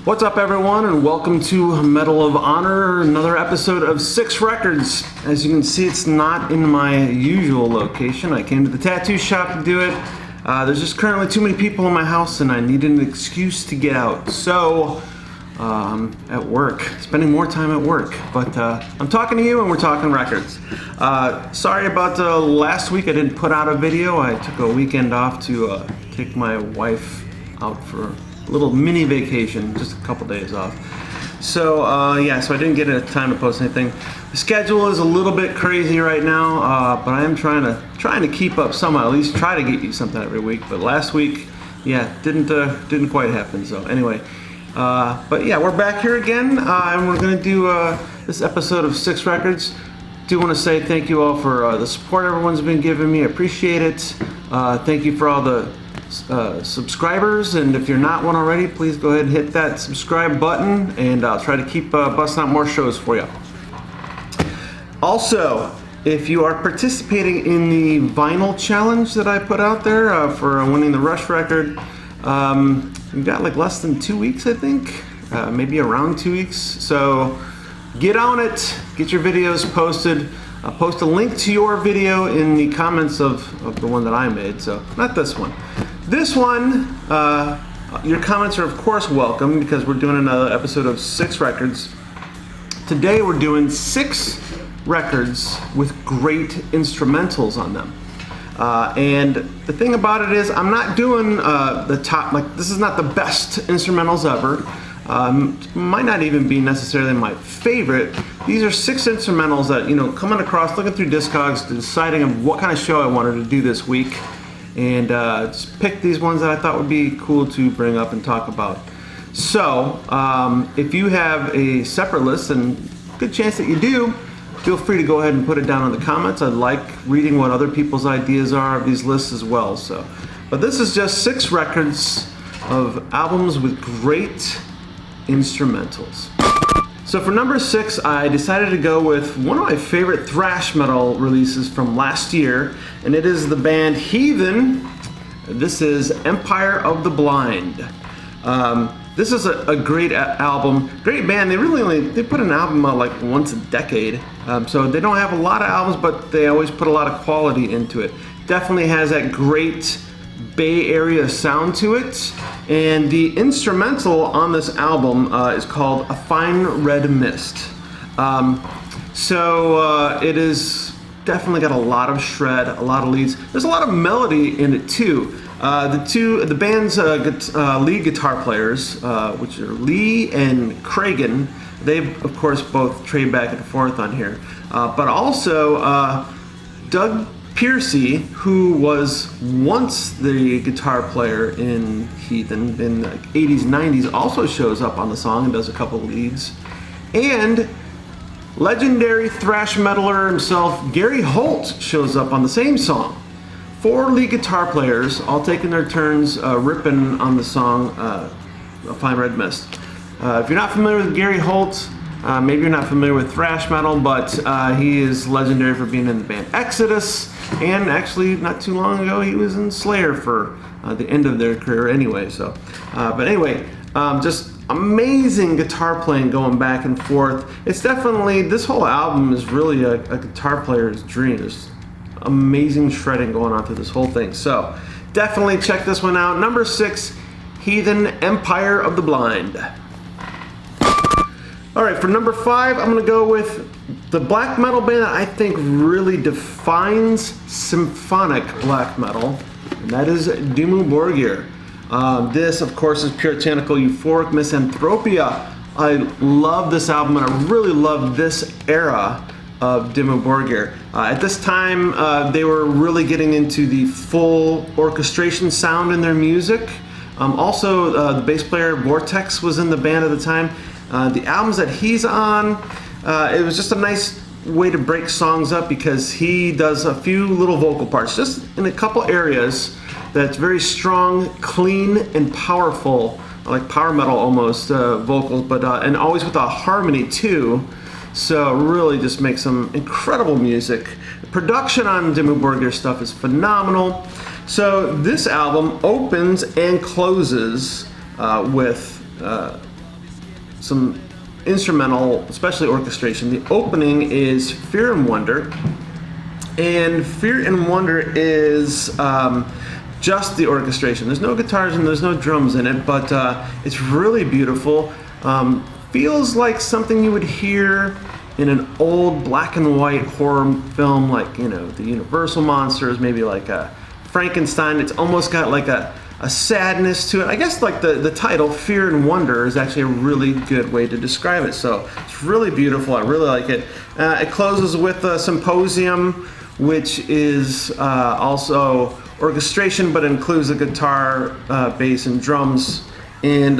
What's up, everyone, and welcome to Medal of Honor, another episode of 6 Records. As you can see, it's not in my usual location. I came to the tattoo shop to do it. There's just currently too many people in my house, and I needed an excuse to get out. So, at work, spending more time at work. But I'm talking to you, and we're talking records. Sorry about last week. I didn't put out a video. I took a weekend off to take my wife out for a little mini vacation, just a couple days off. So so I didn't get a time to post anything. The schedule is a little bit crazy right now, but I am trying to keep up somehow. At least try to get you something every week. But last week, didn't quite happen. So anyway, we're back here again, and we're gonna do this episode of 6 Records. Do want to say thank you all for the support everyone's been giving me. I appreciate it. Thank you for all the subscribers, and if you're not one already, please go ahead and hit that subscribe button, and I'll try to keep busting out more shows for you. Also, if you are participating in the vinyl challenge that I put out there for winning the Rush record, you've got like less than 2 weeks, I think, maybe around 2 weeks. So get on it, get your videos posted. I'll post a link to your video in the comments of the one that I made, so not this one. This one, your comments are of course welcome, because we're doing another episode of 6 Records. Today we're doing 6 records with great instrumentals on them. And the thing about it is, I'm not doing the top, this is not the best instrumentals ever. Might not even be necessarily my favorite. These are 6 instrumentals that, coming across, looking through Discogs, deciding on what kind of show I wanted to do this week, and just pick these ones that I thought would be cool to bring up and talk about. So, if you have a separate list, and good chance that you do, feel free to go ahead and put it down in the comments. I like reading what other people's ideas are of these lists as well. So, but this is just 6 records of albums with great instrumentals. So for number 6, I decided to go with one of my favorite thrash metal releases from last year, and it is the band Heathen. This is Empire of the Blind. This is a great album, great band. They put an album out like once a decade, so they don't have a lot of albums, but they always put a lot of quality into it. Definitely has that great Bay Area sound to it, and the instrumental on this album is called A Fine Red Mist. It is definitely got a lot of shred, a lot of leads. There's a lot of melody in it too. The band's lead guitar players, which are Lee and Cragen, they've of course both trade back and forth on here, but also Doug Piercy, who was once the guitar player in Heathen in the 80s, 90s, also shows up on the song and does a couple leads. And legendary thrash metaler himself, Gary Holt, shows up on the same song. 4 lead guitar players, all taking their turns ripping on the song A Fine Red Mist. If you're not familiar with Gary Holt, maybe you're not familiar with thrash metal, but he is legendary for being in the band Exodus, and actually not too long ago he was in Slayer for the end of their career anyway. So, just amazing guitar playing going back and forth. It's definitely, this whole album is really a guitar player's dream. There's amazing shredding going on through this whole thing. So definitely check this one out. Number 6, Heathen, Empire of the Blind. Alright, for number 5, I'm going to go with the black metal band that I think really defines symphonic black metal, and that is Dimmu Borgir. This, of course, is Puritanical Euphoric Misanthropia. I love this album, and I really love this era of Dimmu Borgir. At this time, they were really getting into the full orchestration sound in their music. Also, the bass player Vortex was in the band at the time. The albums that he's on, it was just a nice way to break songs up, because he does a few little vocal parts, just in a couple areas that's very strong, clean, and powerful, like power metal almost vocals, but and always with a harmony too. So really just makes some incredible music. The production on Dimmu Borgir stuff is phenomenal. So this album opens and closes with some instrumental, especially orchestration. The opening is Fear and Wonder, and Fear and Wonder is just the orchestration. There's no guitars and there's no drums in it, but it's really beautiful. Feels like something you would hear in an old black and white horror film, like, you know, the Universal monsters, maybe like a Frankenstein. It's almost got like a sadness to it. I guess like the title, Fear and Wonder, is actually a really good way to describe it. So it's really beautiful. I really like it. It closes with a Symposium, which is also orchestration, but includes a guitar, bass, and drums. And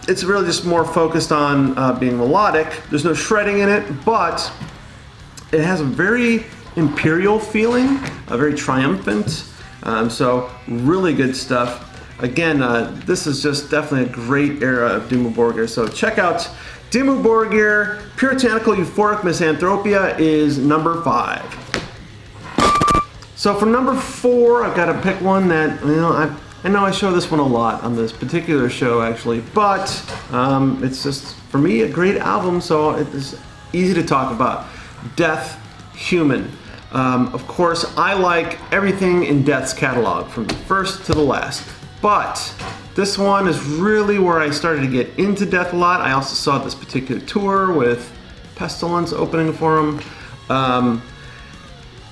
it's really just more focused on being melodic. There's no shredding in it, but it has a very imperial feeling, a very triumphant. So really good stuff. Again, this is just definitely a great era of Dimmu Borgir. So check out Dimmu Borgir. Puritanical Euphoric Misanthropia is number 5. So for number 4, I've got to pick one that, you know, I know I show this one a lot on this particular show, actually, but it's just, for me, a great album, so it's easy to talk about. Death, Human. Of course, I like everything in Death's catalog, from the first to the last, but this one is really where I started to get into Death a lot. I also saw this particular tour with Pestilence opening for him.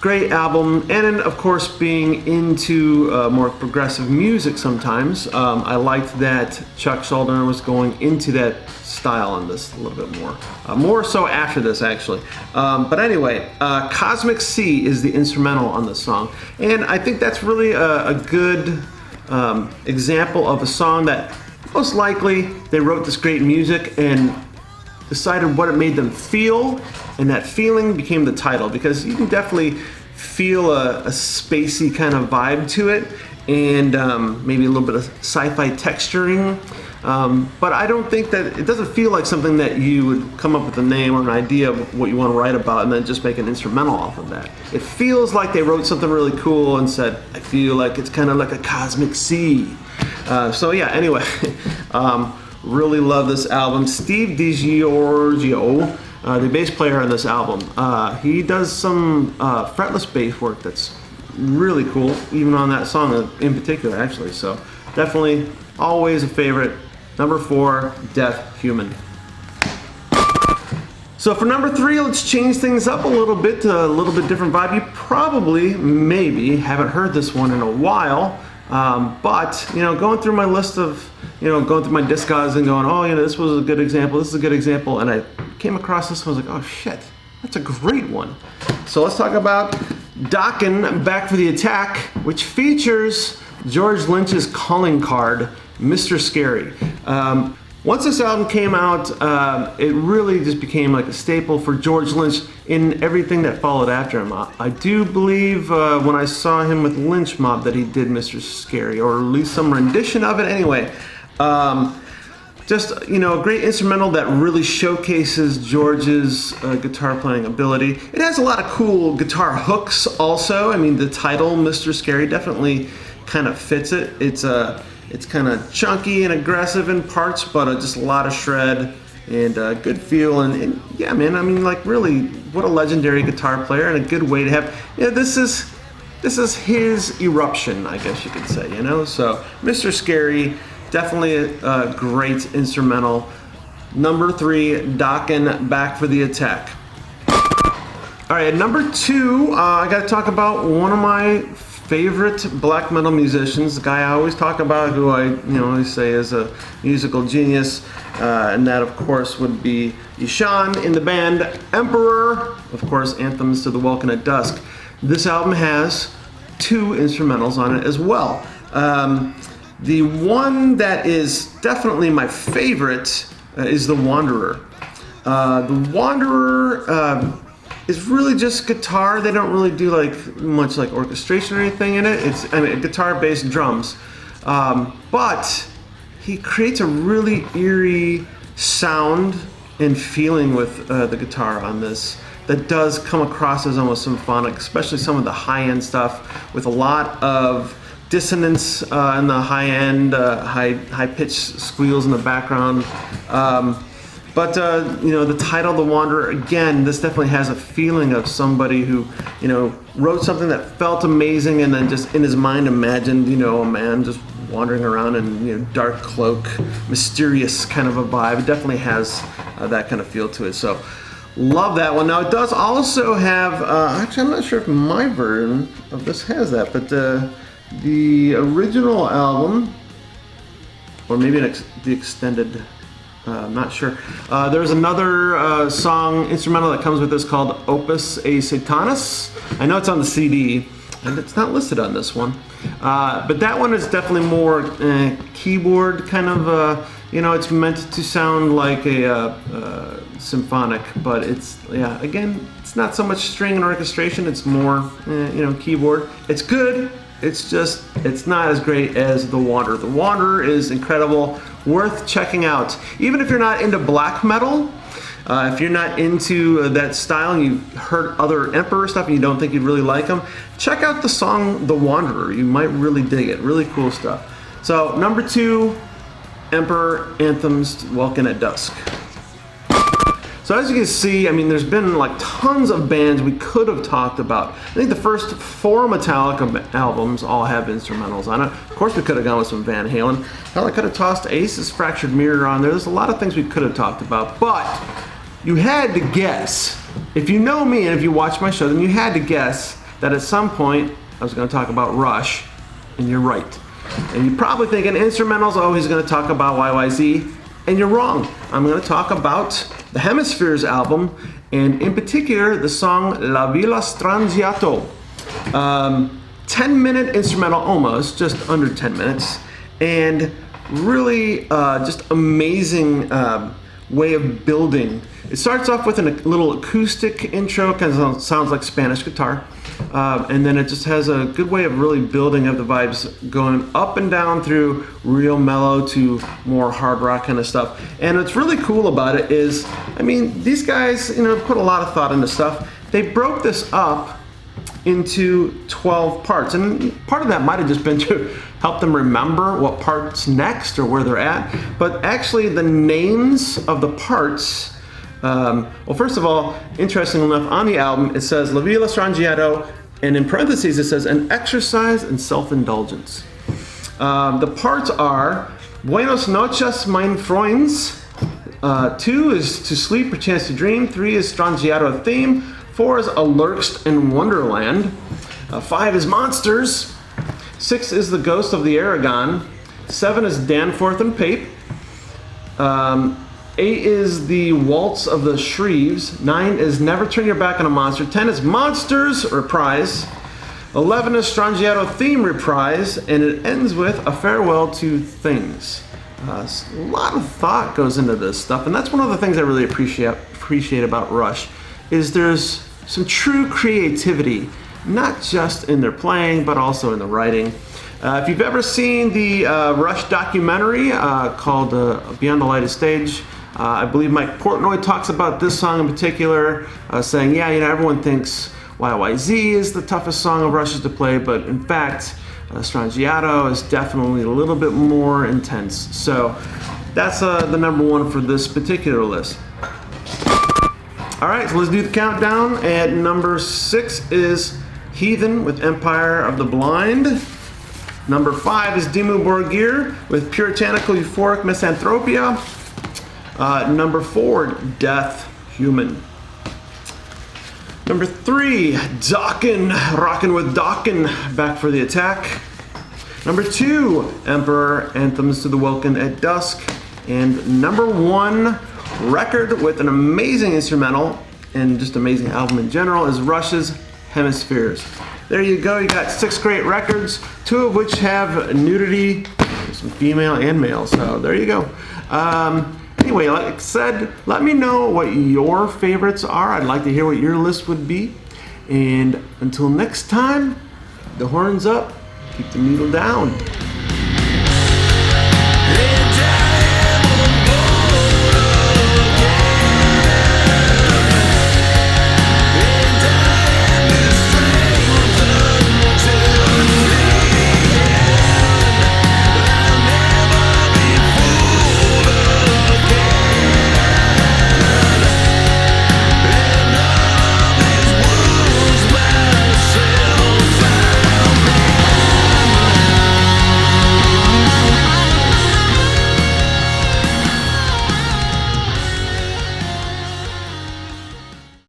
Great album, and then, of course, being into more progressive music sometimes, I liked that Chuck Schuldiner was going into that style on this a little bit more so after this, actually. But anyway, Cosmic Sea is the instrumental on this song, and I think that's really a good example of a song that most likely they wrote this great music and decided what it made them feel, and that feeling became the title, because you can definitely feel a spacey kind of vibe to it, and maybe a little bit of sci-fi texturing, but I don't think that, it doesn't feel like something that you would come up with a name or an idea of what you want to write about and then just make an instrumental off of that. It feels like they wrote something really cool and said, I feel like it's kind of like a cosmic sea. So yeah, anyway, really love this album. Steve DiGiorgio, the bass player on this album, he does some fretless bass work that's really cool, even on that song in particular, actually. So definitely always a favorite. Number 4, Death, Human. So for number 3, let's change things up a little bit to a little bit different vibe. You probably, maybe, haven't heard this one in a while, but, you know, going through my list of, you know, going through my discogs and going, oh, you know, this was a good example, this is a good example, and I came across this one, I was like, oh shit, that's a great one. So let's talk about Dokken, Back for the Attack, which features George Lynch's calling card, Mr. Scary. Once this album came out, it really just became like a staple for George Lynch in everything that followed after him. I do believe when I saw him with Lynch Mob that he did Mr. Scary, or at least some rendition of it. Anyway, just, you know, a great instrumental that really showcases George's guitar playing ability. It has a lot of cool guitar hooks also. I mean, the title, Mr. Scary, definitely kind of fits it. It's kind of chunky and aggressive in parts, but just a lot of shred and good feel. And yeah, man, I mean, like, really, what a legendary guitar player, and a good way to have, yeah, this is his eruption, I guess you could say, you know? So, Mr. Scary, definitely a great instrumental. Number 3, Dokken, Back for the Attack. All right, at number 2, I got to talk about one of my favorite black metal musicians, the guy I always talk about, who I always say is a musical genius, and that of course would be Ihsahn in the band Emperor, of course, Anthems to the Welkin at Dusk. This album has 2 instrumentals on it as well. The one that is definitely my favorite is The Wanderer. The Wanderer is really just guitar. They don't really do like much like orchestration or anything in it. It's, I mean, guitar, bass, drums. But he creates a really eerie sound and feeling with the guitar on this that does come across as almost symphonic, especially some of the high-end stuff with a lot of dissonance in the high-end, high-pitched squeals in the background. But the title, The Wanderer, again, this definitely has a feeling of somebody who, wrote something that felt amazing and then just in his mind imagined, a man just wandering around in dark cloak, mysterious kind of a vibe. It definitely has that kind of feel to it. So love that one. Now it does also have, actually I'm not sure if my version of this has that, but the original album, or maybe the extended, I'm not sure. There's another song instrumental that comes with this called Opus Acetonus. I know it's on the CD, and it's not listed on this one. But that one is definitely more keyboard kind of, it's meant to sound like a symphonic, but again, it's not so much string and orchestration, it's more, keyboard. It's good, it's not as great as The Wanderer. The Wanderer is incredible, worth checking out. Even if you're not into black metal, if you're not into that style and you've heard other Emperor stuff and you don't think you'd really like them, check out the song The Wanderer. You might really dig it. Really cool stuff. So number 2, Emperor, Anthems, Welkin at Dusk. So as you can see, there's been like tons of bands we could have talked about. I think the first 4 Metallica albums all have instrumentals on it. Of course, we could have gone with some Van Halen. Hell, I could have tossed Ace's Fractured Mirror on there. There's a lot of things we could have talked about, but you had to guess. If you know me and if you watch my show, then you had to guess that at some point I was going to talk about Rush, and you're right. And you're probably thinking instrumentals, oh, he's going to talk about YYZ, and you're wrong. I'm going to talk about the Hemispheres album, and in particular the song La Villa Strangiato. 10-minute instrumental, almost, just under 10 minutes, and really just amazing way of building. It starts off with a little acoustic intro, kind of sounds like Spanish guitar, and then it just has a good way of really building up the vibes, going up and down through real mellow to more hard rock kind of stuff. And what's really cool about it is, these guys, put a lot of thought into stuff. They broke this up into 12 parts, and part of that might have just been to help them remember what part's next or where they're at, but actually the names of the parts, well, first of all, interesting enough, on the album it says La Villa Strangiato, and in parentheses it says an exercise in self-indulgence. The parts are Buenos noches, mein Freunds. 2 is To Sleep, Perchance to Dream. 3 is Strangiato theme. 4 is A Lurkst in Wonderland. 5 is Monsters. 6 is The Ghost of the Aragon. 7 is Danforth and Pape. 8 is The Waltz of the Shreves. 9 is Never Turn Your Back on a Monster. 10 is Monsters Reprise. 11 is Strangiato theme reprise, and it ends with A Farewell to Things. A lot of thought goes into this stuff, and that's one of the things I really appreciate about Rush, is there's some true creativity, not just in their playing, but also in the writing. If you've ever seen the Rush documentary called Beyond the Lighted Stage, I believe Mike Portnoy talks about this song in particular, saying, everyone thinks YYZ is the toughest song of Rush's to play, but in fact, Strangiato is definitely a little bit more intense. So that's the number 1 for this particular list. All right, so let's do the countdown. At number 6 is Heathen with Empire of the Blind. Number 5 is Dimmu Borgir with Puritanical Euphoric Misanthropia. Number 4, Death Human. Number 3, Dokken, Rockin' with Dokken, Back for the Attack. Number 2, Emperor, Anthems to the Welkin at Dusk. And number 1 record with an amazing instrumental and just amazing album in general is Rush's Hemispheres. There you go, you got 6 great records, 2 of which have nudity, some female and male, so there you go. Anyway, like I said, let me know what your favorites are. I'd like to hear what your list would be. And until next time, the horns up, keep the needle down.